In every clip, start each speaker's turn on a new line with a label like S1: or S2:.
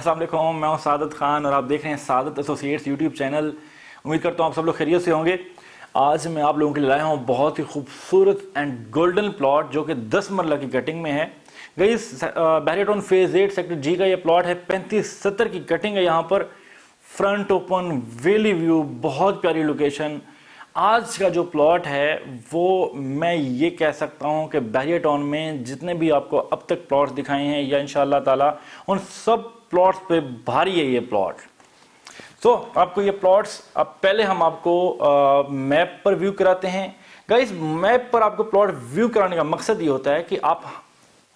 S1: अस्सलाम वालेकुम, मैं हूं सादत खान और आप देख रहे हैं सादत एसोसिएट्स यूट्यूब चैनल। उम्मीद करता हूं आप सब लोग खैरियत से होंगे। आज मैं आप लोगों के लिए लाया हूं बहुत ही खूबसूरत एंड गोल्डन प्लॉट जो कि 10 मरला की कटिंग में है। गाइस, बहरिया टाउन फेज 8 सेक्टर जी का ये प्लॉट है। 35-70 की कटिंग है। यहाँ पर फ्रंट ओपन, वैली व्यू, बहुत प्यारी लोकेशन। आज का जो प्लॉट है वो मैं ये कह सकता हूँ कि बहरिया टाउन में जितने भी आपको अब तक प्लॉट्स दिखाए हैं या इंशाअल्लाह ताला उन सब प्लॉट्स पे भारी है ये प्लॉट। तो आपको ये प्लॉट्स अब पहले हम आपको मैप पर व्यू कराते हैं। गाइस, मैप पर आपको प्लॉट व्यू कराने का मकसद ये होता है कि आप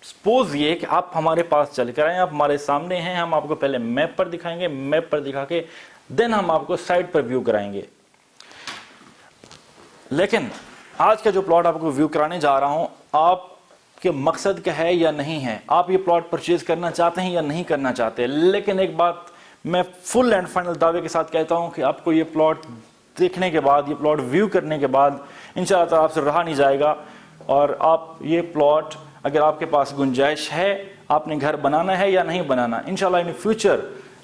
S1: सपोज ये कि आप हमारे पास चल कर आए, आप हमारे सामने हैं, हम आपको पहले मैप पर दिखाएंगे, मैप पर दिखा के देन हम आपको साइट पर व्यू कराएंगे। लेकिन आज का जो प्लॉट आपको व्यू कराने जा रहा हूं, आपके मकसद क्या है या नहीं है, आप ये प्लॉट परचेज करना चाहते हैं या नहीं करना चाहते। लेकिन एक बात मैं फुल एंड फाइनल दावे के साथ कहता हूं कि आपको ये प्लॉट देखने के बाद, ये प्लॉट व्यू करने के बाद इंशाअल्लाह ताला आपसे रहा नहीं जाएगा। और आप ये प्लॉट, अगर आपके पास गुंजाइश है, आपने घर बनाना है या नहीं बनाना, इंशाअल्लाह इन फ्यूचर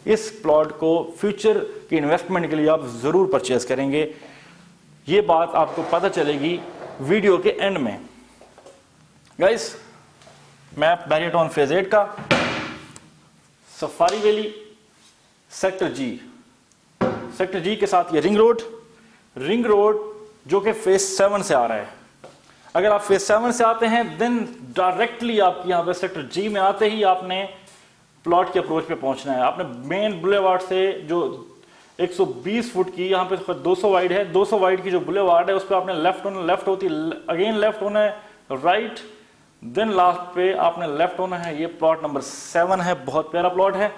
S1: इस प्लॉट को फ्यूचर की इन्वेस्टमेंट के लिए आप ज़रूर परचेज करेंगे। ये बात आपको पता चलेगी वीडियो के एंड में। गाइस, मैप बहरिया टाउन फेज 8 का, सफारी वैली, सेक्टर जी के साथ ये रिंग रोड जो कि फेज 7 से आ रहा है। अगर आप फेज 7 से आते हैं देन डायरेक्टली आप यहाँ पे सेक्टर जी में आते ही आपने प्लॉट के अप्रोच पे पहुंचना है। आपने मेन बुलेवार्ड से जो 120 फुट की, यहाँ पे 200 वाइड है, 200 वाइड की जो बुलेवार्ड है उस पर आपने लेफ्ट होना, लेफ्ट होती अगेन लेफ्ट होना है, राइट, देन लास्ट पे आपने लेफ्ट होना है। ये प्लॉट नंबर 7 है, बहुत प्यारा प्लॉट है।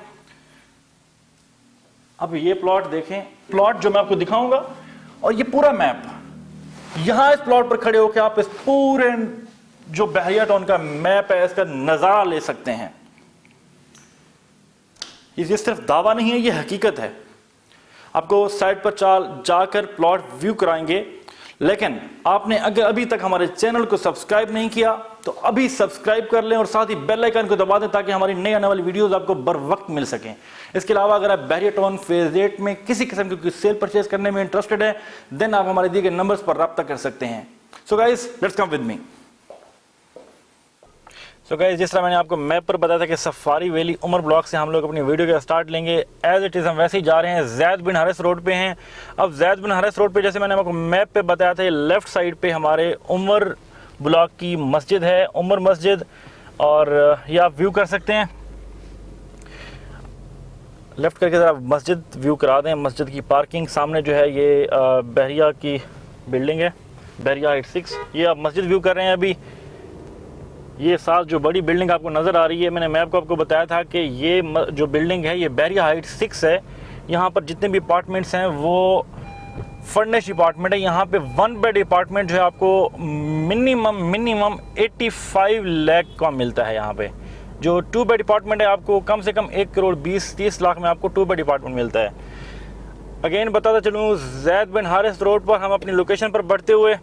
S1: अब ये प्लॉट देखें, प्लॉट जो मैं आपको दिखाऊंगा और ये पूरा मैप, यहां इस प्लॉट पर खड़े होकर आप इस पूरे जो बहरिया टाउन का मैप है इसका नजारा ले सकते हैं। ये सिर्फ दावा नहीं है, ये हकीकत है। आपको साइट पर जाकर प्लॉट व्यू कराएंगे। लेकिन आपने अगर अभी तक हमारे चैनल को सब्सक्राइब नहीं किया तो अभी सब्सक्राइब कर लें और साथ ही बेल आइकन को दबा दें ताकि हमारी नई आने वाली वीडियोस आपको बर वक्त मिल सकें। इसके अलावा अगर आप बहरिया टाउन फेज 8 में किसी किस्म की सेल परचेज करने में इंटरेस्टेड है देन आप हमारे दिए गए नंबर्स पर रब्ता कर सकते हैं। So guys, let's come with me. So guys, जिस तरह मैंने आपको मैप पर बताया था कि सफारी वैली उमर ब्लॉक से हम लोग अपनी वीडियो का स्टार्ट लेंगे। एज इट इज़ हम वैसे ही जा रहे हैं, जैद बिन हारिस रोड पे हैं। अब जैद बिन हारिस रोड पे जैसे मैंने आपको मैप पे बताया था, लेफ्ट साइड पे हमारे उमर ब्लॉक की मस्जिद है, उमर मस्जिद, और ये आप व्यू कर सकते हैं। लेफ्ट करके ज़रा मस्जिद व्यू करा दें। मस्जिद की पार्किंग सामने जो है ये बहरिया की बिल्डिंग है, बहरिया 86। ये आप मस्जिद व्यू कर रहे हैं। अभी ये साथ जो बड़ी बिल्डिंग आपको नज़र आ रही है, मैंने मैप को आपको बताया था कि ये जो बिल्डिंग है ये बहरिया हाइट 6 है। यहाँ पर जितने भी अपार्टमेंट्स हैं वो फर्निश अपार्टमेंट है। यहाँ पे 1 बेड अपार्टमेंट जो है आपको मिनिमम 85 लाख का मिलता है। यहाँ पे जो 2 बेड अपार्टमेंट है आपको कम से कम 1,20-30 लाख में आपको 2 बेड अपार्टमेंट मिलता है। अगेन बताता चलूँ, जैद बिन हारिस रोड पर हम अपनी लोकेशन पर बढ़ते हुए,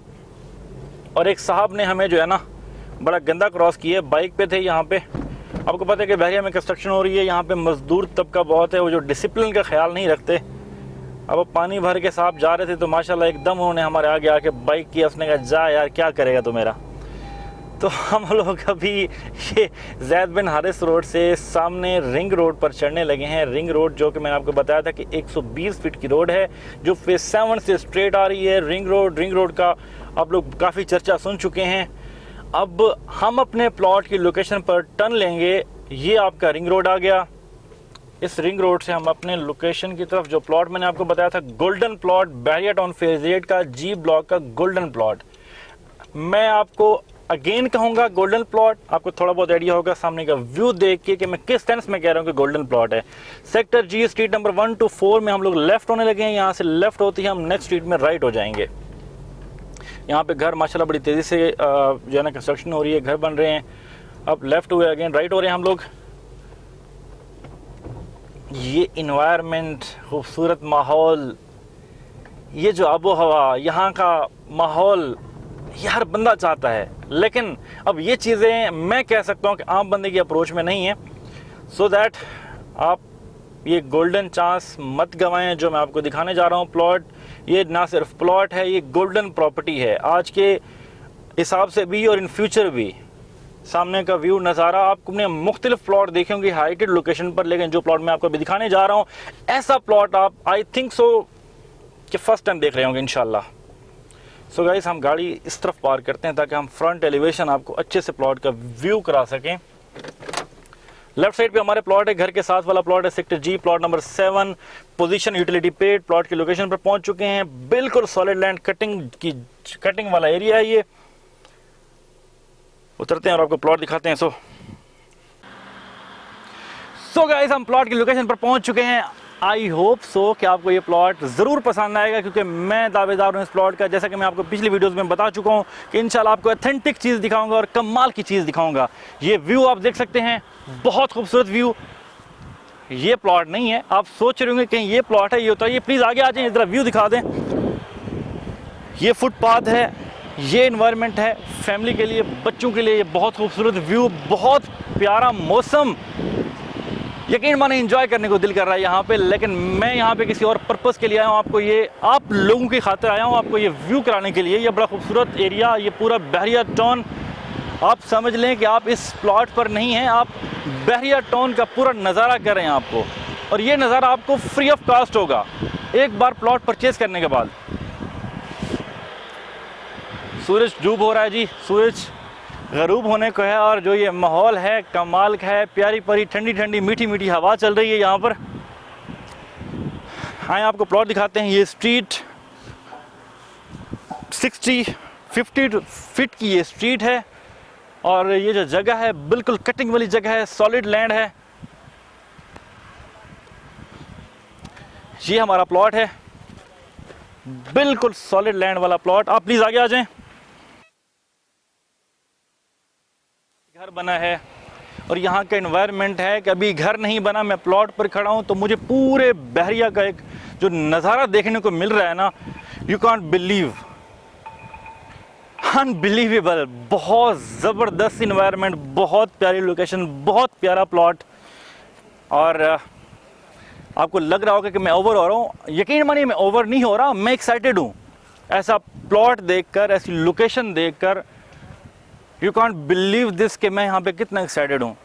S1: और एक साहब ने हमें जो है ना बड़ा गंदा क्रॉस किया, बाइक पे थे यहाँ पे। आपको पता है कि बहरिया में कंस्ट्रक्शन हो रही है, यहाँ पे मजदूर तबका बहुत है, वो जो डिसिप्लिन का ख्याल नहीं रखते। अब वो पानी भर के साहब जा रहे थे तो माशाल्लाह एकदम उन्होंने हमारे आगे आके बाइक किया। उसने कहा, जा यार क्या करेगा तो मेरा। तो हम लोग अभी ये जैद बिन हारिस रोड से सामने रिंग रोड पर चढ़ने लगे हैं। रिंग रोड जो कि मैंने आपको बताया था कि 120 फीट की रोड है जो फेज 7 से स्ट्रेट आ रही है। रिंग रोड का आप लोग काफ़ी चर्चा सुन चुके हैं। अब हम अपने प्लॉट की लोकेशन पर टर्न लेंगे। ये आपका रिंग रोड आ गया। इस रिंग रोड से हम अपने लोकेशन की तरफ, जो प्लॉट मैंने आपको बताया था गोल्डन प्लॉट, बहरिया टाउन फेज 8 का जी ब्लॉक का गोल्डन प्लॉट, मैं आपको अगेन कहूँगा गोल्डन प्लॉट। आपको थोड़ा बहुत आइडिया होगा सामने का व्यू देख के कि मैं किस सेंस में कह रहा हूँ कि गोल्डन प्लॉट है। Sector G street number 1 to 4 में हम लोग लेफ्ट होने लगे हैं। यहाँ से लेफ्ट होते ही हम नेक्स्ट स्ट्रीट में राइट हो जाएंगे। यहाँ पे घर माशाल्लाह बड़ी तेज़ी से जो है ना कंस्ट्रक्शन हो रही है, घर बन रहे हैं। अब लेफ्ट हुए, अगेन राइट हो रहे हैं हम लोग। ये इन्वायरमेंट, खूबसूरत माहौल, ये जो आबो हवा, यहाँ का माहौल, ये हर बंदा चाहता है। लेकिन अब ये चीज़ें मैं कह सकता हूँ कि आम बंदे की अप्रोच में नहीं है। सो दैट आप ये गोल्डन चांस मत गंवाएं जो मैं आपको दिखाने जा रहा हूँ प्लॉट। ये ना सिर्फ प्लॉट है, ये गोल्डन प्रॉपर्टी है आज के हिसाब से भी और इन फ्यूचर भी। सामने का व्यू नज़ारा आपने मुख्तलिफ प्लॉट देखे होंगे हाइटेड लोकेशन पर, लेकिन जो प्लॉट मैं आपको अभी दिखाने जा रहा हूँ ऐसा प्लॉट आप आई थिंक सो कि फर्स्ट टाइम देख रहे होंगे इंशाल्लाह। सो गाइस, हम गाड़ी इस तरफ पार्क करते हैं ताकि हम फ्रंट एलिवेशन आपको अच्छे से प्लॉट का व्यू करा सकें। लेफ्ट साइड पे हमारे प्लॉट है, घर के साथ वाला प्लॉट है, sector G, plot number 7, position utility paid. Plot की लोकेशन पर पहुंच चुके हैं। बिल्कुल सॉलिड लैंड कटिंग वाला एरिया है ये। उतरते हैं और आपको प्लॉट दिखाते हैं। सो गाइस, हम प्लॉट की लोकेशन पर पहुंच चुके हैं। आई होप सो कि आपको ये प्लॉट ज़रूर पसंद आएगा, क्योंकि मैं दावेदार हूँ इस प्लॉट का। जैसा कि मैं आपको पिछली वीडियोस में बता चुका हूँ कि इंशाल्लाह आपको ऑथेंटिक चीज़ दिखाऊंगा और कमाल की चीज़ दिखाऊंगा। ये व्यू आप देख सकते हैं, बहुत खूबसूरत व्यू। ये प्लॉट नहीं है, आप सोच रहे होंगे कहीं ये प्लॉट है, ये होता है। ये प्लीज़ आगे आ जाए, इधर व्यू दिखा दें। ये फुटपाथ है, ये इन्वायरमेंट है फैमिली के लिए, बच्चों के लिए। ये बहुत खूबसूरत व्यू, बहुत प्यारा मौसम, यकीन माने एंजॉय करने को दिल कर रहा है यहाँ पे। लेकिन मैं यहाँ पे किसी और पर्पस के लिए आया हूँ, आपको ये आप लोगों की खातिर आया हूँ, आपको ये व्यू कराने के लिए। ये बड़ा खूबसूरत एरिया, ये पूरा बहरिया टाउन, आप समझ लें कि आप इस प्लॉट पर नहीं हैं, आप बहरिया टाउन का पूरा नज़ारा कर रहे हैं आपको। और ये नज़ारा आपको फ्री ऑफ कॉस्ट होगा एक बार प्लॉट परचेज़ करने के बाद। सूरज डूब हो रहा है जी, सूरज गरूब होने को है, और जो ये माहौल है कमाल का है। प्यारी प्यारी ठंडी ठंडी मीठी मीठी हवा चल रही है यहाँ पर। हाँ, आपको प्लॉट दिखाते हैं। ये स्ट्रीट 50 फीट की ये स्ट्रीट है, और ये जो जगह है बिल्कुल कटिंग वाली जगह है, सॉलिड लैंड है। ये हमारा प्लॉट है, बिल्कुल सॉलिड लैंड वाला प्लॉट। आप प्लीज़ आगे आ जाएं। घर बना है और यहाँ का एनवायरनमेंट है कि अभी घर नहीं बना, मैं प्लॉट पर खड़ा हूँ, तो मुझे पूरे बहरिया का एक जो नज़ारा देखने को मिल रहा है ना, यू कांट बिलीव, अनबिलीवेबल। बहुत ज़बरदस्त इन्वायरमेंट, बहुत प्यारी लोकेशन, बहुत प्यारा प्लॉट। और आपको लग रहा होगा कि मैं ओवर हो रहा हूँ, यकीन मानिए मैं ओवर नहीं हो रहा, मैं एक्साइटेड हूँ ऐसा प्लॉट देखकर, ऐसी लोकेशन देखकर। यू कांट बिलीव दिस कि मैं यहाँ पे कितना एक्साइटेड हूँ।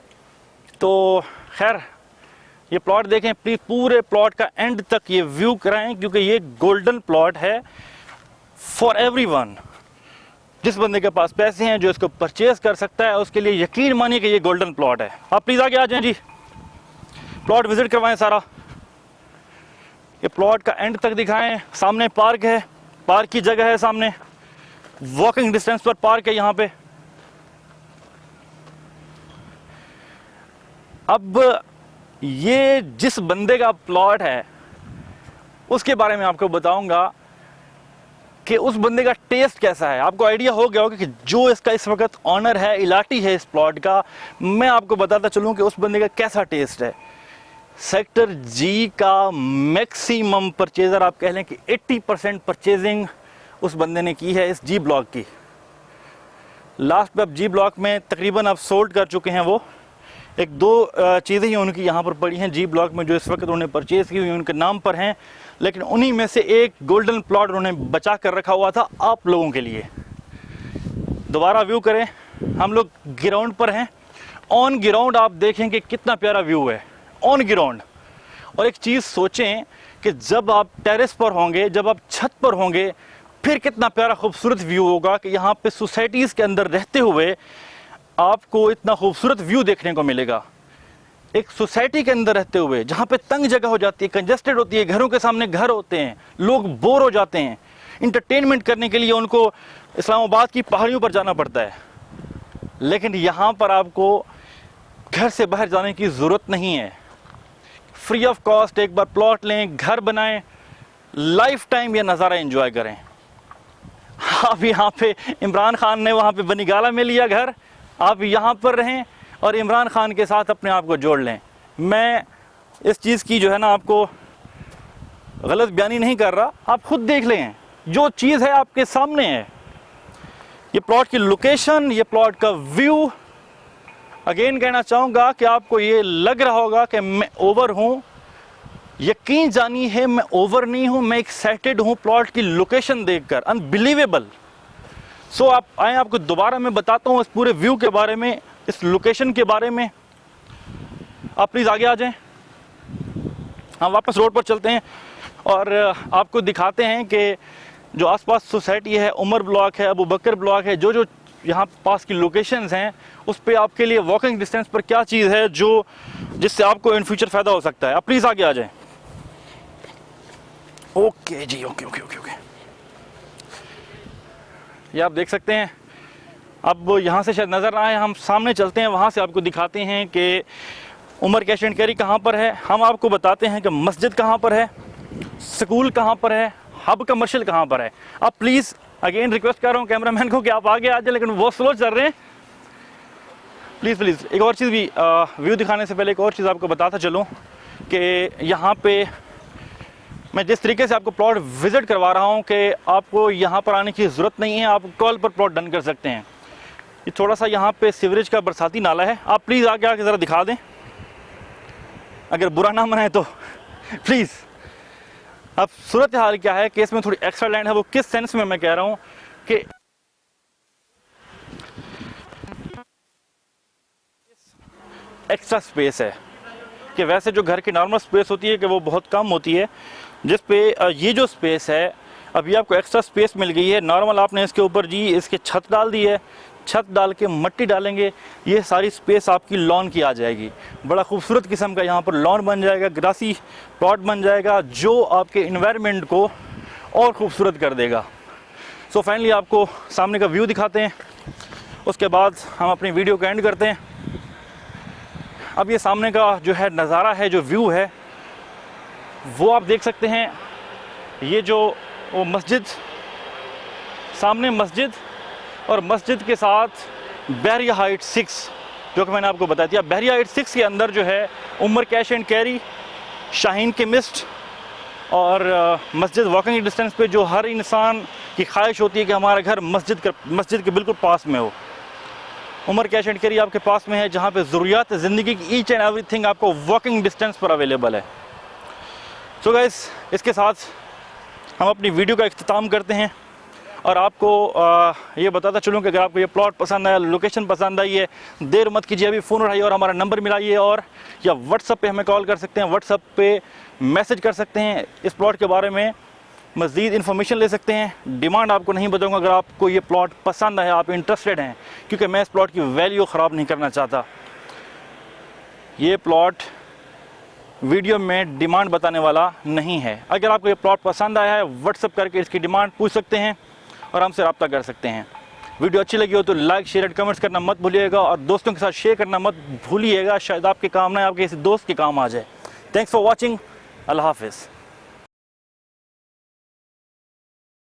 S1: तो खैर, ये प्लॉट देखें प्लीज़, पूरे प्लॉट का एंड तक ये व्यू कराएं, क्योंकि ये गोल्डन प्लॉट है फॉर एवरीवन। जिस बंदे के पास पैसे हैं, जो इसको परचेज कर सकता है, उसके लिए यकीन मानिए कि ये गोल्डन प्लॉट है। आप प्लीज़ आगे आ जाएं जी, प्लॉट विजिट करवाएं सारा। ये प्लॉट का एंड तक दिखाएं। सामने पार्क है, पार्क की जगह है सामने, वॉकिंग डिस्टेंस पर पार्क है यहाँ पे। अब ये जिस बंदे का प्लॉट है उसके बारे में आपको बताऊंगा कि उस बंदे का टेस्ट कैसा है। आपको आइडिया हो गया होगा कि जो इसका इस वक्त ऑनर है, इलाटी है इस प्लॉट का, मैं आपको बताता चलूं कि उस बंदे का कैसा टेस्ट है। सेक्टर जी का मैक्सिमम परचेज़र, आप कह लें कि 80% परचेजिंग उस बंदे ने की है इस जी ब्लॉक की। लास्ट में अब जी ब्लॉक में तकरीबन आप सोल्ड कर चुके हैं। वो एक दो चीज़ें ही उनकी यहाँ पर पड़ी हैं जी ब्लॉक में, जो इस वक्त उन्होंने परचेज़ की हुई उनके नाम पर हैं, लेकिन उन्हीं में से एक गोल्डन प्लॉट उन्होंने बचा कर रखा हुआ था आप लोगों के लिए। दोबारा व्यू करें, हम लोग ग्राउंड पर हैं। ऑन ग्राउंड आप देखें कि कितना प्यारा व्यू है ऑन ग्राउंड। और एक चीज़ सोचें कि जब आप टेरेस पर होंगे, जब आप छत पर होंगे, फिर कितना प्यारा खूबसूरत व्यू होगा कि यहाँ पे सोसाइटीज़ के अंदर रहते हुए आपको इतना खूबसूरत व्यू देखने को मिलेगा। एक सोसाइटी के अंदर रहते हुए, जहाँ पे तंग जगह हो जाती है, कंजेस्टेड होती है, घरों के सामने घर होते हैं, लोग बोर हो जाते हैं, इंटरटेनमेंट करने के लिए उनको इस्लामाबाद की पहाड़ियों पर जाना पड़ता है। लेकिन यहाँ पर आपको घर से बाहर जाने की ज़रूरत नहीं है। फ्री ऑफ कॉस्ट एक बार प्लॉट लें, घर बनाएं, लाइफ टाइम ये नज़ारा एंजॉय करें। आप यहाँ पे इमरान खान ने वहाँ पे बनीगाला में लिया घर, आप यहाँ पर रहें और इमरान खान के साथ अपने आप को जोड़ लें। मैं इस चीज़ की जो है ना आपको गलत बयानी नहीं कर रहा, आप खुद देख लें, जो चीज़ है आपके सामने है। ये प्लॉट की लोकेशन, ये प्लॉट का व्यू। अगेन कहना चाहूँगा कि आपको ये लग रहा होगा कि मैं ओवर हूँ, यकीन जानी है मैं ओवर नहीं हूँ, मैं एक्साइटेड हूँ प्लॉट की लोकेशन देखकर, अनबिलीवेबल। सो आप आए, आपको दोबारा मैं बताता हूँ इस पूरे व्यू के बारे में, इस लोकेशन के बारे में। आप प्लीज़ आगे आ जाएं, हम वापस रोड पर चलते हैं और आपको दिखाते हैं कि जो आसपास सोसाइटी है, उमर ब्लॉक है, अबू बकर ब्लॉक है, जो जो यहाँ पास की लोकेशंस हैं उस पे आपके लिए वॉकिंग डिस्टेंस पर क्या चीज़ है जो जिससे आपको इन फ्यूचर फ़ायदा हो सकता है। आप प्लीज़ आगे आ जाएं। ओके जी, ओके ओके ओके ओके। ये आप देख सकते हैं। अब यहाँ से शायद नज़र ना आए, हम सामने चलते हैं, वहाँ से आपको दिखाते हैं कि उमर कैश एंड कैरी कहाँ पर है। हम आपको बताते हैं कि मस्जिद कहाँ पर है, स्कूल कहाँ पर है, हब कमर्शियल कहाँ पर है। आप प्लीज़ अगेन रिक्वेस्ट कर रहा हूँ कैमरामैन को कि आप आगे आ जाए, लेकिन वो स्लो चल रहे हैं। प्लीज़ प्लीज़ एक और चीज़ भी, व्यू दिखाने से पहले एक और चीज़ आपको बताता चलूँ कि यहाँ पे मैं जिस तरीके से आपको प्लॉट विज़िट करवा रहा हूँ कि आपको यहाँ पर आने की ज़रूरत नहीं है, आप कॉल पर प्लॉट डन कर सकते हैं। ये थोड़ा सा यहाँ पे सीवरेज का बरसाती नाला है, आप प्लीज़ आगे आके ज़रा दिखा दें, अगर बुरा ना मनाए तो प्लीज़। अब सूरत हाल क्या है कि इसमें थोड़ी एक्स्ट्रा लैंड है, वो किस सेंस में मैं कह रहा हूँ कि एक्स्ट्रा स्पेस है, कि वैसे जो घर की नॉर्मल स्पेस होती है कि वो बहुत कम होती है, जिस पे ये जो स्पेस है अभी आपको एक्स्ट्रा स्पेस मिल गई है। नॉर्मल आपने इसके ऊपर जी इसके छत डाल दी है, छत डाल के मट्टी डालेंगे, ये सारी स्पेस आपकी लॉन की आ जाएगी। बड़ा खूबसूरत किस्म का यहाँ पर लॉन बन जाएगा, ग्रासी प्लॉट बन जाएगा, जो आपके इन्वायरमेंट को और ख़ूबसूरत कर देगा। सो फाइनली आपको सामने का व्यू दिखाते हैं, उसके बाद हम अपनी वीडियो को एंड करते हैं। अब ये सामने का जो है नज़ारा है, जो व्यू है, वो आप देख सकते हैं। ये जो वो मस्जिद, सामने मस्जिद और मस्जिद के साथ बहरिया हाइट 6, जो कि मैंने आपको बता दिया। बहरिया हाइट 6 के अंदर जो है Umar cash and carry, Shaheen के मिस्ट और मस्जिद वॉकिंग डिस्टेंस पे, जो हर इंसान की ख्वाहिश होती है कि हमारा घर मस्जिद के बिल्कुल पास में हो। उमर कैश एंड कैरी आपके पास में है, जहाँ पे ज़रूरियात ज़िंदगी की ईच एंड एवरीथिंग आपको वॉकिंग डिस्टेंस पर अवेलेबल है। सो गाइस, इसके साथ हम अपनी वीडियो का इख्तिताम करते हैं और आपको ये बताता चलूँ कि अगर आपको ये प्लॉट पसंद आया, लोकेशन पसंद आई है, देर मत कीजिए, अभी फ़ोन उठाइए और हमारा नंबर मिलाइए, और या व्हाट्सअप पे हमें कॉल कर सकते हैं, व्हाट्सअप पे मैसेज कर सकते हैं। इस प्लॉट के बारे में मज़ीद इन्फॉर्मेशन ले सकते हैं। डिमांड आपको नहीं बताऊँगा अगर आपको ये प्लॉट पसंद है, आप इंटरेस्टेड हैं, क्योंकि मैं इस प्लॉट की वैल्यू ख़राब नहीं करना चाहता। ये प्लॉट वीडियो में डिमांड बताने वाला नहीं है। अगर आपको ये प्लॉट पसंद आया है, व्हाट्सअप करके इसकी डिमांड पूछ सकते हैं और हमसे रब्ता कर सकते हैं। वीडियो अच्छी लगी हो तो लाइक, शेयर एंड कमेंट्स करना मत भूलिएगा, और दोस्तों के साथ शेयर करना मत भूलिएगा, शायद आपके काम ना, आपके किसी दोस्त के काम आ जाए। Thanks for watching. अल्लाह हाफिज़।